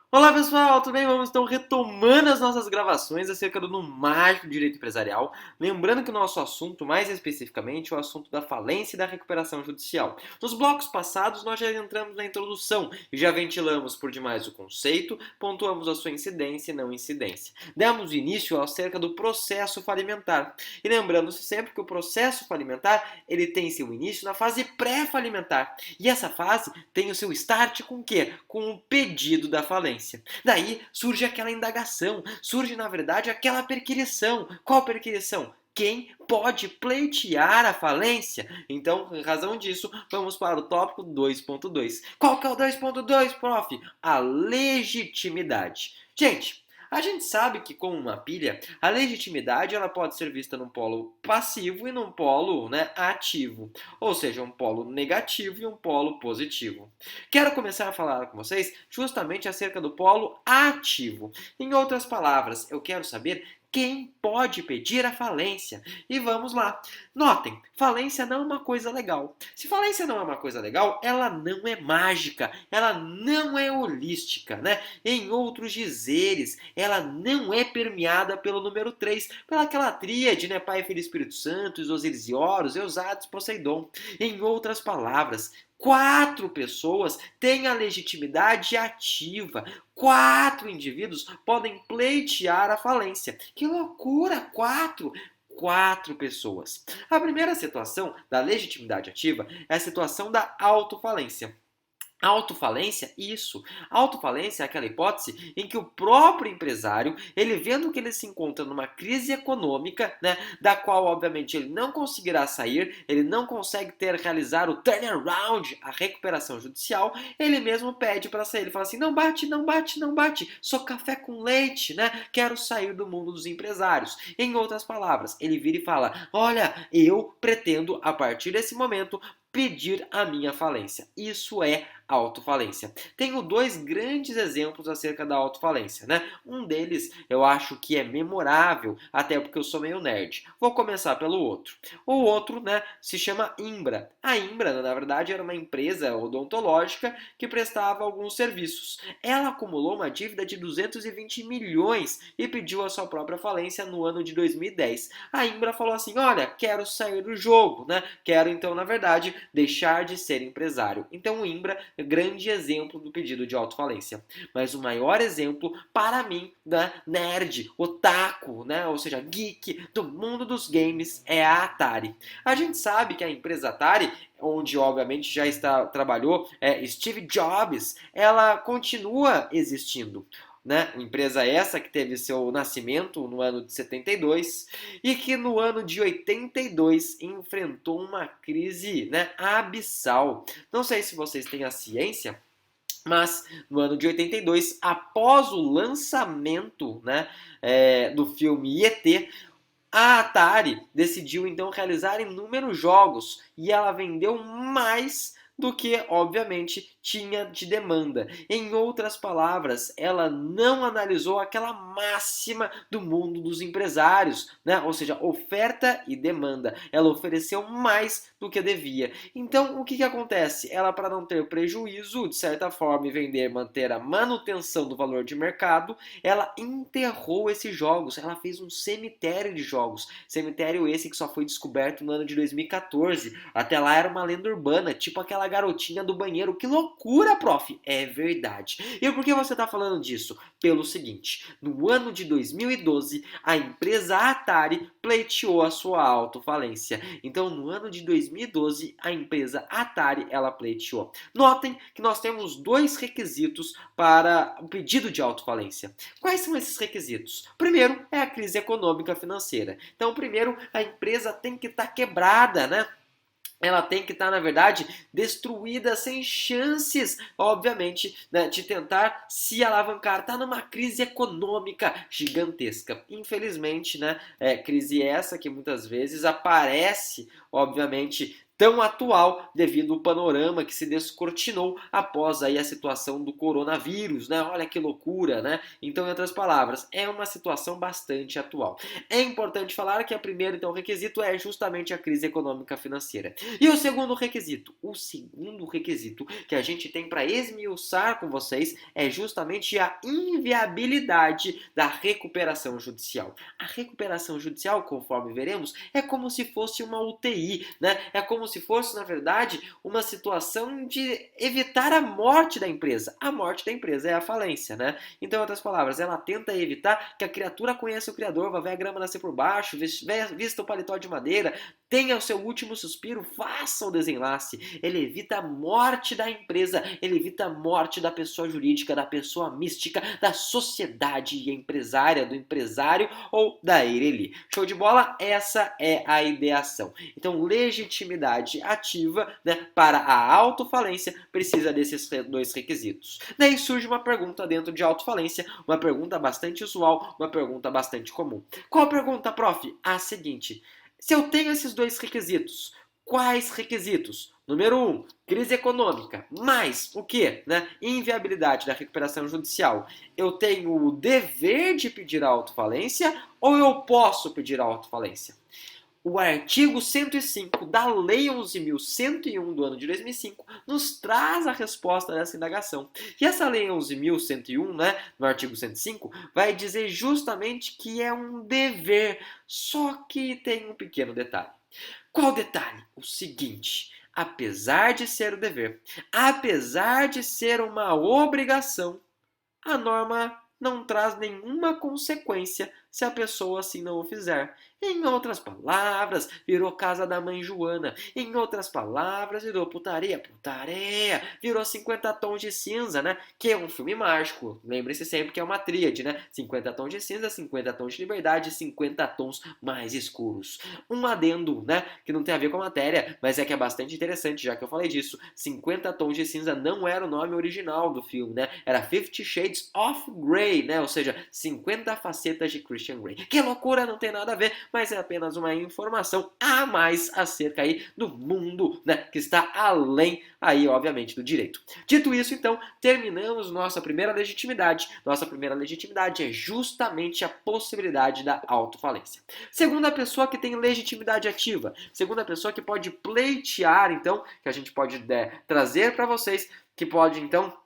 Olá pessoal, tudo bem? Vamos então retomando as nossas gravações acerca do mágico direito empresarial. Lembrando que o nosso assunto, mais especificamente, é o assunto da falência e da recuperação judicial. Nos blocos passados, nós já entramos na introdução e já ventilamos por demais o conceito, pontuamos a sua incidência e não incidência. Demos início acerca do processo falimentar. E lembrando-se sempre que o processo falimentar ele tem seu início na fase pré-falimentar. E essa fase tem o seu start com o quê? Com o pedido da falência. Daí surge aquela indagação, surge na verdade aquela perquirição. Qual perquirição? Quem pode pleitear a falência? Então, em razão disso, vamos para o tópico 2.2. Qual que é o 2.2, prof? A legitimidade. A gente sabe que com uma pilha, a legitimidade ela pode ser vista num polo passivo e num polo ativo, ou seja, um polo negativo e um polo positivo. Quero começar a falar com vocês justamente acerca do polo ativo. Em outras palavras, eu quero saber quem pode pedir a falência. E vamos lá. Notem, falência não é uma coisa legal. Se falência não é uma coisa legal, ela não é mágica, ela não é holística, né? Em outros dizeres, ela não é permeada pelo número 3, pelaquela tríade, né? Pai, Filho e Espírito Santo, os Osíris e Horus, Eusádios, Poseidon. Em outras palavras, 4 pessoas têm a legitimidade ativa. 4 indivíduos podem pleitear a falência. Que loucura! 4! 4 pessoas. A primeira situação da legitimidade ativa é a situação da autofalência. Autofalência? Isso. Autofalência é aquela hipótese em que o próprio empresário, ele vendo que ele se encontra numa crise econômica, né, da qual obviamente ele não conseguirá sair, ele não consegue realizar o turnaround, a recuperação judicial, ele mesmo pede para sair. Ele fala assim: não bate, não bate, não bate, sou café com leite, né? Quero sair do mundo dos empresários. Em outras palavras, ele vira e fala: olha, eu pretendo a partir desse momento pedir a minha falência. Isso é autofalência. Tenho 2 grandes exemplos acerca da autofalência, né? Um deles eu acho que é memorável, até porque eu sou meio nerd. Vou começar pelo outro. O outro, né, se chama Imbra. A Imbra, na verdade, era uma empresa odontológica que prestava alguns serviços. Ela acumulou uma dívida de 220 milhões e pediu a sua própria falência no ano de 2010. A Imbra falou assim: olha, quero sair do jogo, né? Quero então, na verdade, deixar de ser empresário. Então o Imbra grande exemplo do pedido de autofalência. Mas o maior exemplo, para mim, da nerd, otaku, né? Ou seja, geek do mundo dos games é a Atari. A gente sabe que a empresa Atari, onde obviamente já trabalhou Steve Jobs, ela continua existindo. Né? Uma empresa essa que teve seu nascimento no ano de 72 e que no ano de 82 enfrentou uma crise, né, abissal. Não sei se vocês têm a ciência, mas no ano de 82, após o lançamento, né, do filme ET, a Atari decidiu então realizar inúmeros jogos e ela vendeu mais do que, obviamente, tinha de demanda. Em outras palavras, ela não analisou aquela máxima do mundo dos empresários, né? Ou seja, oferta e demanda. Ela ofereceu mais do que devia. Então, o que acontece? Ela, para não ter prejuízo, de certa forma, e vender, manter a manutenção do valor de mercado, ela enterrou esses jogos. Ela fez um cemitério de jogos. Cemitério esse que só foi descoberto no ano de 2014. Até lá era uma lenda urbana, tipo aquela garotinha do banheiro. Que loucura, prof! É verdade. E por que você está falando disso? Pelo seguinte, no ano de 2012, a empresa Atari pleiteou a sua autofalência. Então, no ano de 2012, a empresa Atari, ela pleiteou. Notem que nós temos 2 requisitos para o pedido de autofalência. Quais são esses requisitos? Primeiro é a crise econômica financeira. Então, primeiro, a empresa tem que estar quebrada, né? Ela tem que estar, na verdade, destruída, sem chances, obviamente, né, de tentar se alavancar. Está numa crise econômica gigantesca. Infelizmente, né, crise essa que muitas vezes aparece, obviamente, tão atual devido ao panorama que se descortinou após aí a situação do coronavírus, né? Olha que loucura, né? Então, em outras palavras, é uma situação bastante atual. É importante falar que o primeiro então requisito é justamente a crise econômica financeira. E o segundo requisito que a gente tem para esmiuçar com vocês é justamente a inviabilidade da recuperação judicial. A recuperação judicial, conforme veremos, é como se fosse uma UTI, né? É como se fosse, na verdade, uma situação de evitar a morte da empresa. A morte da empresa é a falência, né? Então, em outras palavras, ela tenta evitar que a criatura conheça o Criador, vá ver a grama nascer por baixo, vista o paletó de madeira, tenha o seu último suspiro, faça o desenlace. Ele evita a morte da empresa, ele evita a morte da pessoa jurídica, da pessoa mística, da sociedade empresária, do empresário ou da Eireli. Show de bola? Essa é a ideação. Então, legitimidade ativa, né, para a autofalência precisa desses dois requisitos. Daí surge uma pergunta dentro de autofalência, uma pergunta bastante usual, uma pergunta bastante comum. Qual a pergunta, prof? A seguinte: se eu tenho esses dois requisitos, quais requisitos? Número 1, crise econômica, mais o quê? Né? Inviabilidade da recuperação judicial. Eu tenho o dever de pedir a autofalência ou eu posso pedir a autofalência? O artigo 105 da Lei 11.101 do ano de 2005 nos traz a resposta dessa indagação. E essa Lei 11.101, né, no artigo 105, vai dizer justamente que é um dever, só que tem um pequeno detalhe. Qual detalhe? O seguinte: apesar de ser o dever, apesar de ser uma obrigação, a norma não traz nenhuma consequência se a pessoa assim não o fizer. Em outras palavras, virou casa da mãe Joana. Em outras palavras, virou putaria, virou 50 tons de cinza, né? Que é um filme mágico. Lembre-se sempre que é uma tríade, né? 50 tons de cinza, 50 tons de liberdade, 50 tons mais escuros. Um adendo, né? Que não tem a ver com a matéria, mas é que é bastante interessante, já que eu falei disso. 50 tons de cinza não era o nome original do filme, né? Era 50 Shades of Grey, né? Ou seja, 50 facetas de Christian Grey. Que loucura, não tem nada a ver, mas é apenas uma informação a mais acerca aí do mundo, né, que está além aí, obviamente, do direito. Dito isso, então, terminamos nossa primeira legitimidade. Nossa primeira legitimidade é justamente a possibilidade da autofalência. Segunda pessoa que tem legitimidade ativa, segunda pessoa que pode pleitear, então, que a gente pode trazer para vocês, que pode, então,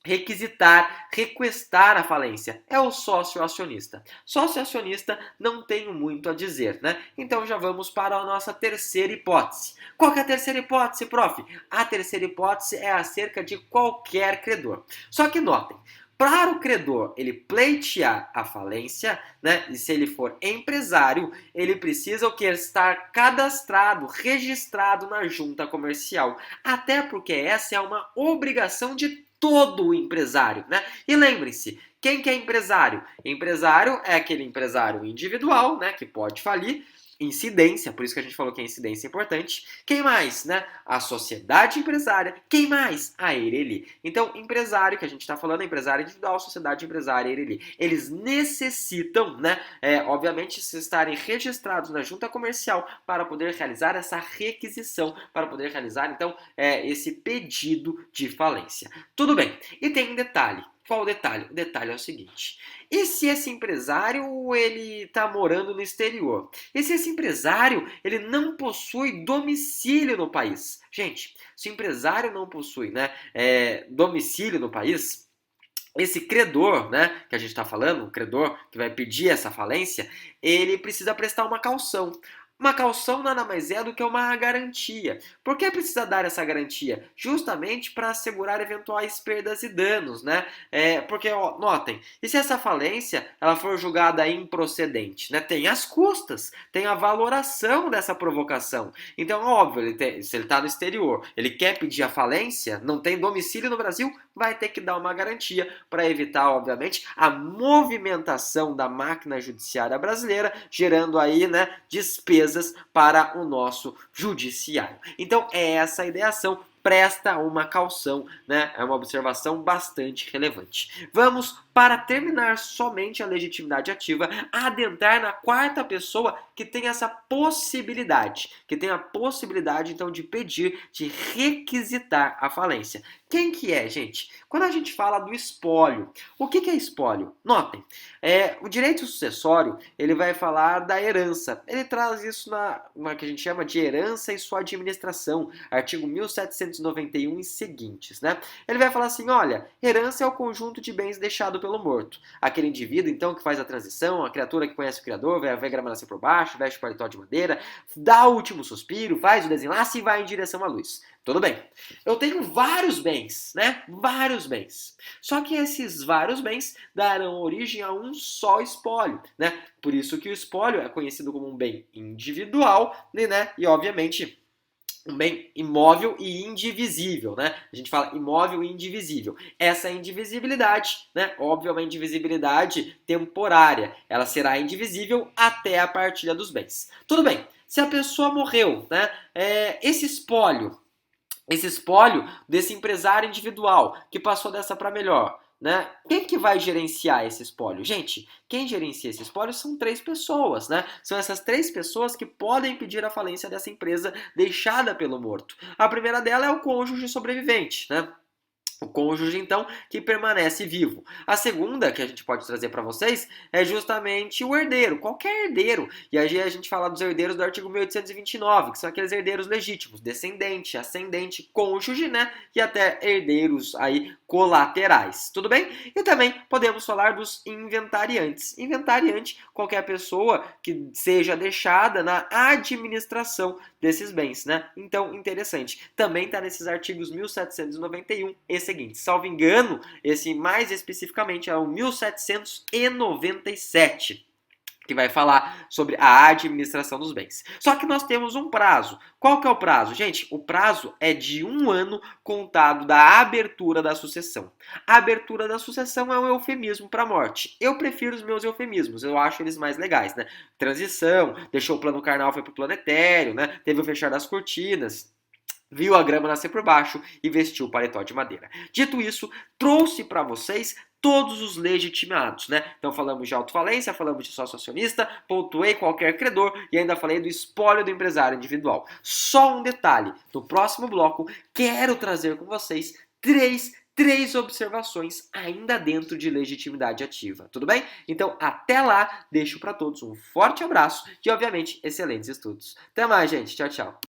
requisitar, requestar a falência, é o sócio acionista. Sócio acionista não tenho muito a dizer, né? Então já vamos para a nossa terceira hipótese. Qual que é a terceira hipótese, prof? A terceira hipótese é acerca de qualquer credor. Só que notem, para o credor ele pleitear a falência, né, e se ele for empresário, ele precisa o que? Estar cadastrado, registrado na junta comercial. Até porque essa é uma obrigação de todo o empresário, né? E lembrem-se, quem que é empresário? Empresário é aquele empresário individual, né, que pode falir. Incidência, por isso que a gente falou que a incidência é importante. Quem mais, né? A sociedade empresária. Quem mais? A Eireli. Então, empresário, que a gente está falando, empresário individual, sociedade empresária, Eireli. Eles necessitam, né? Obviamente, se estarem registrados na junta comercial para poder realizar essa requisição, para poder realizar, então, esse pedido de falência. Tudo bem. E tem um detalhe. Qual o detalhe? O detalhe é o seguinte: e se esse empresário ele está morando no exterior? E se esse empresário ele não possui domicílio no país? Gente, se o empresário não possui, né, domicílio no país, esse credor, né, que a gente está falando, o credor que vai pedir essa falência, ele precisa prestar uma caução. Uma caução nada mais é do que uma garantia. Por que precisa dar essa garantia? Justamente para assegurar eventuais perdas e danos, né? Porque, ó, notem, e se essa falência ela for julgada improcedente, né? Tem as custas, tem a valoração dessa provocação. Então, óbvio, se ele está no exterior, ele quer pedir a falência, não tem domicílio no Brasil, vai ter que dar uma garantia para evitar, obviamente, a movimentação da máquina judiciária brasileira, gerando aí, né, despesas para o nosso judiciário. Então, é essa a ideação. Presta uma caução, né? É uma observação bastante relevante. Vamos para terminar somente a legitimidade ativa, adentrar na quarta pessoa que tem essa possibilidade, que tem a possibilidade então de pedir, de requisitar a falência. Quem que é, gente? Quando a gente fala do espólio, o que é espólio? Notem, o direito sucessório, ele vai falar da herança. Ele traz isso na que a gente chama de herança e sua administração, artigo 1791 e seguintes, né? Ele vai falar assim, olha, herança é o conjunto de bens deixado pelo morto. Aquele indivíduo, então, que faz a transição, a criatura que conhece o Criador, vê a grama nascer por baixo, veste o paletó de madeira, dá o último suspiro, faz o desenlace e vai em direção à luz. Tudo bem. Eu tenho vários bens, né? Vários bens. Só que esses vários bens darão origem a um só espólio, né? Por isso que o espólio é conhecido como um bem individual, né? E, obviamente, um bem imóvel e indivisível, né? A gente fala imóvel e indivisível. Essa indivisibilidade, né? Óbvio, é uma indivisibilidade temporária. Ela será indivisível até a partilha dos bens. Tudo bem. Se a pessoa morreu, né? Esse espólio desse empresário individual que passou dessa para melhor, né? Quem que vai gerenciar esse espólio? Gente, quem gerencia esse espólio são 3 pessoas, né? São essas 3 pessoas que podem pedir a falência dessa empresa deixada pelo morto. A primeira dela é o cônjuge sobrevivente, né? O cônjuge, então, que permanece vivo. A segunda, que a gente pode trazer para vocês, é justamente o herdeiro, qualquer herdeiro. E aí a gente fala dos herdeiros do artigo 1829, que são aqueles herdeiros legítimos, descendente, ascendente, cônjuge, né? E até herdeiros aí colaterais, tudo bem? E também podemos falar dos inventariantes. Inventariante, qualquer pessoa que seja deixada na administração desses bens, né? Então, interessante. Também está nesses artigos 1791 e seguintes. Salvo engano, esse mais especificamente é o 1797, que vai falar sobre a administração dos bens. Só que nós temos um prazo. Qual que é o prazo? Gente, o prazo é de 1 ano contado da abertura da sucessão. A abertura da sucessão é um eufemismo para a morte. Eu prefiro os meus eufemismos, eu acho eles mais legais, né? Transição, deixou o plano carnal, foi para o plano etéreo, né? Teve o fechar das cortinas, viu a grama nascer por baixo e vestiu o paletó de madeira. Dito isso, trouxe para vocês todos os legitimados, né? Então falamos de autofalência, falamos de sócio acionista, pontuei qualquer credor e ainda falei do espólio do empresário individual. Só um detalhe, no próximo bloco quero trazer com vocês três observações ainda dentro de legitimidade ativa, tudo bem? Então até lá, deixo para todos um forte abraço e obviamente excelentes estudos. Até mais, gente. Tchau, tchau.